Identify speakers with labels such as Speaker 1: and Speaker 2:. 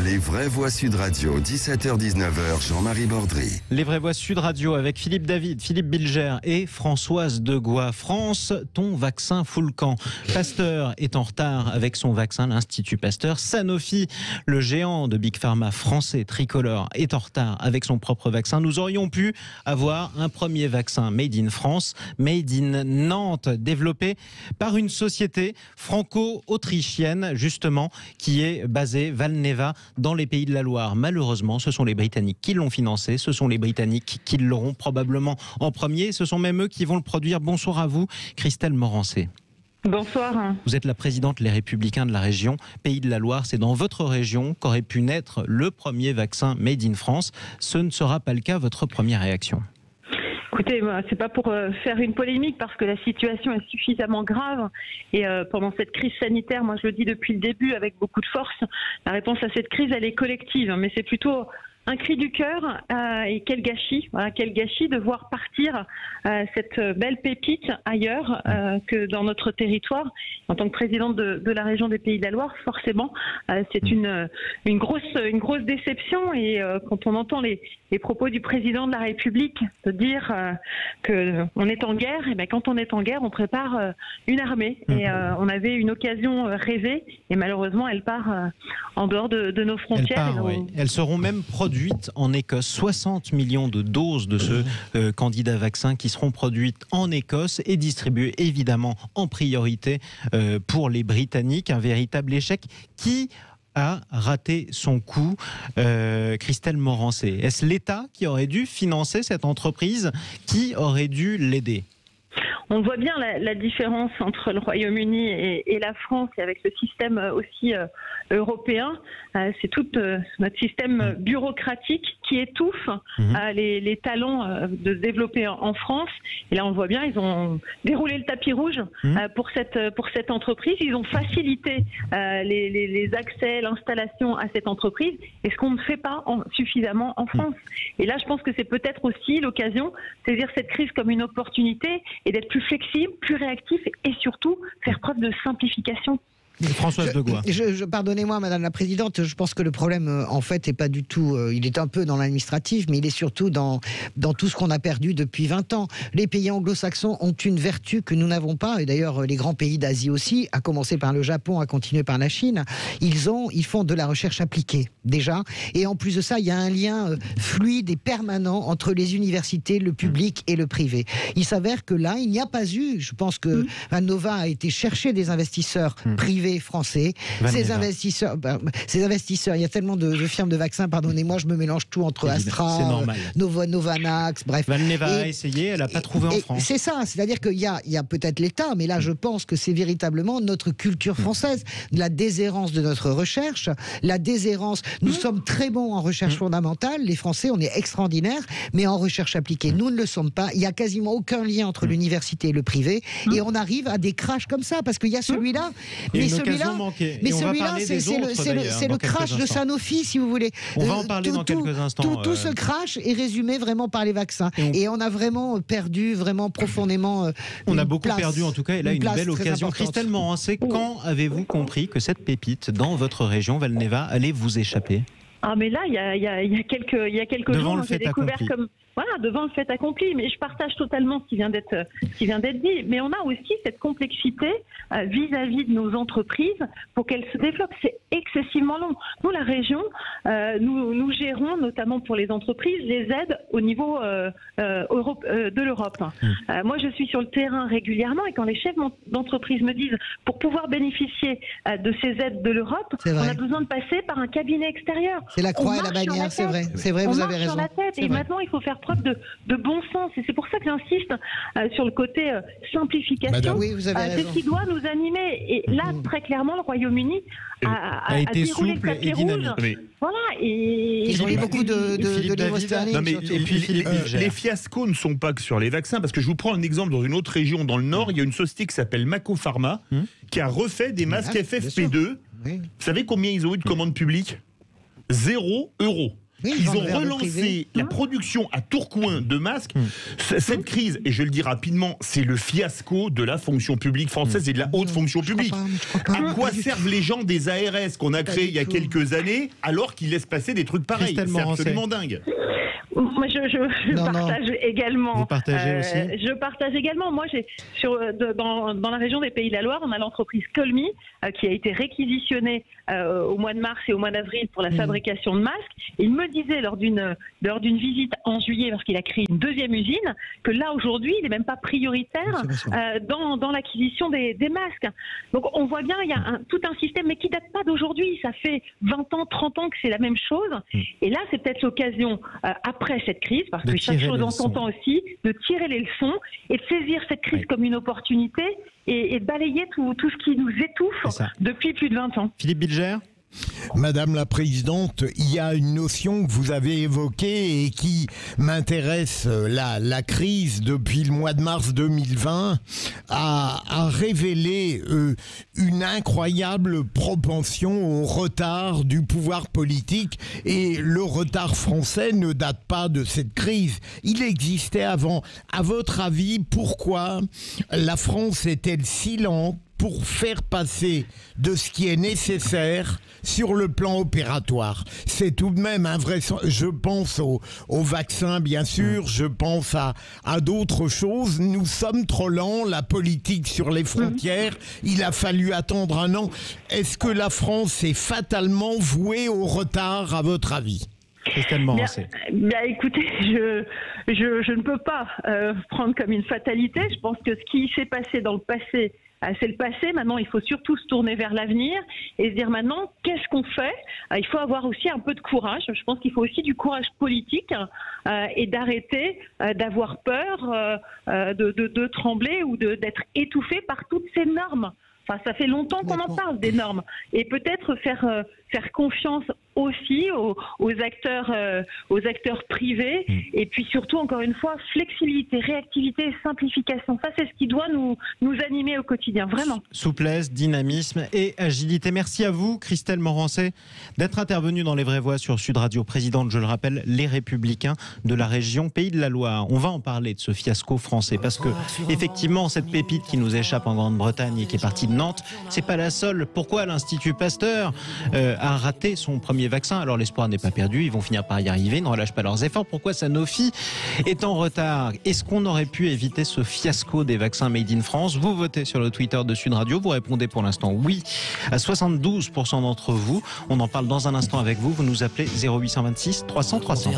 Speaker 1: Les vraies voix Sud Radio, 17h-19h, Jean-Marie Bordry.
Speaker 2: Les vraies voix Sud Radio avec Philippe David, Philippe Bilger et Françoise Degois. France, ton vaccin fout le camp. Pasteur est en retard avec son vaccin, l'Institut Pasteur. Sanofi, le géant de Big Pharma français tricolore, est en retard avec son propre vaccin. Nous aurions pu avoir un premier vaccin made in France, made in Nantes, développé par une société franco-autrichienne, justement, qui est basée Valneva dans les Pays de la Loire. Malheureusement, ce sont les Britanniques qui l'ont financé, ce sont les Britanniques qui l'auront probablement en premier, ce sont même eux qui vont le produire. Bonsoir à vous, Christelle Morancé.
Speaker 3: Bonsoir.
Speaker 2: Vous êtes la présidente Les Républicains de la région Pays de la Loire. C'est dans votre région qu'aurait pu naître le premier vaccin Made in France. Ce ne sera pas le cas. Votre première réaction?
Speaker 3: Écoutez, c'est pas pour faire une polémique parce que la situation est suffisamment grave et pendant cette crise sanitaire, moi je le dis depuis le début avec beaucoup de force, la réponse à cette crise elle est collective, mais c'est plutôt un cri du cœur et quel gâchis, quel gâchis de voir partir cette belle pépite ailleurs que dans notre territoire. En tant que présidente de la région des Pays de la Loire, forcément, c'est une grosse déception. Et quand on entend les propos du président de la République de dire qu'on est en guerre, et bien quand on est en guerre, on prépare une armée. Et on avait une occasion rêvée, et malheureusement, elle part en dehors de nos frontières.
Speaker 2: Elles seront même produites en Écosse. 60 millions de doses de ce candidat vaccin qui seront produites en Écosse et distribuées évidemment en priorité pour les Britanniques. Un véritable échec qui a raté son coup. Christelle Morancé, est-ce l'État qui aurait dû financer cette entreprise? Qui aurait dû l'aider?
Speaker 3: On voit bien la différence entre le Royaume-Uni et la France, et avec ce système aussi européen. C'est tout notre système bureaucratique qui étouffe les talents de se développer en France. Et là, on le voit bien, ils ont déroulé le tapis rouge pour cette entreprise. Ils ont facilité les accès, l'installation à cette entreprise, et ce qu'on ne fait pas suffisamment en France. Et là, je pense que c'est peut-être aussi l'occasion de saisir cette crise comme une opportunité et d'être plus flexible, plus réactif et surtout faire preuve de simplification.
Speaker 2: Françoise Degois.
Speaker 4: Pardonnez-moi, Madame la Présidente, je pense que le problème, en fait, n'est pas du tout... il est un peu dans l'administratif, mais il est surtout dans tout ce qu'on a perdu depuis 20 ans. Les pays anglo-saxons ont une vertu que nous n'avons pas, et d'ailleurs les grands pays d'Asie aussi, à commencer par le Japon, à continuer par la Chine, ils font de la recherche appliquée, déjà, et en plus de ça, il y a un lien fluide et permanent entre les universités, le public et le privé. Il s'avère que là, il n'y a pas eu, je pense que Valneva a été chercher des investisseurs privés français, ces investisseurs, il y a tellement de firmes de vaccins, pardonnez-moi, je me mélange tout entre Astra, Novavax, bref.
Speaker 2: Valneva a essayé, elle n'a pas trouvé en France.
Speaker 4: C'est ça, c'est-à-dire qu'il y a peut-être l'État, mais là je pense que c'est véritablement notre culture française, la déshérence de notre recherche, la déshérence, nous sommes très bons en recherche fondamentale, les Français on est extraordinaires, mais en recherche appliquée, nous ne le sommes pas, il n'y a quasiment aucun lien entre l'université et le privé, et on arrive à des crashs comme ça, parce qu'il y a celui-là, mais celui-là, c'est le crash de Sanofi, si vous voulez.
Speaker 2: On va en parler dans quelques instants.
Speaker 4: Tout ce crash est résumé vraiment par les vaccins. Et on a vraiment perdu, vraiment profondément.
Speaker 2: On a beaucoup perdu, en tout cas, et là, une belle occasion. Christelle Morancé, quand avez-vous compris que cette pépite, dans votre région, Valneva, allait vous échapper?
Speaker 3: Ah, mais là, il y a quelques jours, j'ai découvert comme... Voilà, devant le fait accompli, mais je partage totalement ce qui vient d'être dit. Mais on a aussi cette complexité vis-à-vis de nos entreprises pour qu'elles se développent. C'est excessivement long. Nous, la région, nous gérons, notamment pour les entreprises, les aides au niveau de l'Europe. Moi, je suis sur le terrain régulièrement, et quand les chefs d'entreprise me disent, pour pouvoir bénéficier de ces aides de l'Europe, on a besoin de passer par un cabinet extérieur.
Speaker 4: C'est la croix et la bannière, c'est vrai. C'est vrai, vous avez raison.
Speaker 3: On marche sur la tête, et maintenant, il faut faire preuve de bon sens, et c'est pour ça que j'insiste sur le côté simplification.
Speaker 4: Madame, oui, vous avez raison.
Speaker 3: C'est ce qui doit nous animer, et là très clairement le Royaume-Uni a
Speaker 2: été
Speaker 3: déroulé
Speaker 2: souple
Speaker 3: le tapis
Speaker 2: et dynamique.
Speaker 3: rouge. Voilà, et
Speaker 4: ils ont eu beaucoup de livres sterling.
Speaker 5: Non, mais les fiascos ne sont pas que sur les vaccins, parce que je vous prends un exemple dans une autre région dans le Nord, il y a une société qui s'appelle Mako Pharma qui a refait des masques FFP2. Vous savez combien ils ont eu de commandes publiques? 0 €.
Speaker 4: Oui,
Speaker 5: ils
Speaker 4: vendent
Speaker 5: ont
Speaker 4: vers le
Speaker 5: relancé
Speaker 4: privé.
Speaker 5: la production à Tourcoing de masques. Cette crise, et je le dis rapidement, c'est le fiasco de la fonction publique française et de la haute fonction publique.
Speaker 4: Je crois pas.
Speaker 5: À quoi servent les gens des ARS qu'on a créés il y a quelques années alors qu'ils laissent passer des trucs pareils?
Speaker 2: Christelle
Speaker 5: C'est
Speaker 2: Morançais.
Speaker 5: absolument dingue.
Speaker 3: Moi, je partage également.
Speaker 2: Vous partagez aussi?
Speaker 3: Je partage également. Moi, dans la région des Pays de la Loire, on a l'entreprise Colmy qui a été réquisitionnée au mois de mars et au mois d'avril pour la fabrication de masques. Et il me disait lors d'une visite en juillet, parce qu'il a créé une deuxième usine, que là aujourd'hui, il n'est même pas prioritaire dans l'acquisition des masques. Donc on voit bien, il y a tout un système, mais qui date pas d'aujourd'hui. Ça fait 20 ans, 30 ans que c'est la même chose. Et là, c'est peut-être l'occasion, après cette crise, parce que chaque chose en son temps aussi, de tirer les leçons et de saisir cette crise comme une opportunité et de balayer tout ce qui nous étouffe depuis plus de 20 ans.
Speaker 2: Philippe Bilger?
Speaker 6: Madame la Présidente, il y a une notion que vous avez évoquée et qui m'intéresse. La crise depuis le mois de mars 2020 a révélé une incroyable propension au retard du pouvoir politique, et le retard français ne date pas de cette crise. Il existait avant. À votre avis, pourquoi la France est-elle si lente pour faire passer de ce qui est nécessaire sur le plan opératoire? C'est tout de même invraisemblable. Je pense au vaccin, bien sûr, je pense à d'autres choses. Nous sommes trop lents, la politique sur les frontières, il a fallu attendre un an. Est-ce que la France est fatalement vouée au retard, à votre avis?
Speaker 2: Christelle Morançais.
Speaker 3: Bien, écoutez, je ne peux pas prendre comme une fatalité. Je pense que ce qui s'est passé dans le passé, c'est le passé. Maintenant, il faut surtout se tourner vers l'avenir et se dire maintenant, qu'est-ce qu'on fait? Il faut avoir aussi un peu de courage. Je pense qu'il faut aussi du courage politique et d'arrêter d'avoir peur, de trembler ou d'être étouffé par toutes ces normes. Enfin, ça fait longtemps qu'on en parle des normes. Et peut-être faire confiance aussi aux acteurs privés. Et puis surtout, encore une fois, flexibilité, réactivité, simplification. Ça, c'est ce qui doit nous animer au quotidien, vraiment.
Speaker 2: Souplesse, dynamisme et agilité. Merci à vous, Christelle Morançais, d'être intervenue dans Les Vraies Voix sur Sud Radio. Présidente, je le rappelle, les Républicains de la région Pays de la Loire. On va en parler de ce fiasco français parce que, effectivement, cette pépite qui nous échappe en Grande-Bretagne et qui est partie de Nantes, c'est pas la seule. Pourquoi l'Institut Pasteur a raté son premier vaccin? Alors l'espoir n'est pas perdu, ils vont finir par y arriver, ils ne relâchent pas leurs efforts. Pourquoi Sanofi est en retard? Est-ce qu'on aurait pu éviter ce fiasco des vaccins made in France? Vous votez sur le Twitter de Sud Radio, vous répondez pour l'instant oui à 72% d'entre vous. On en parle dans un instant avec vous, vous nous appelez 0826 300 300.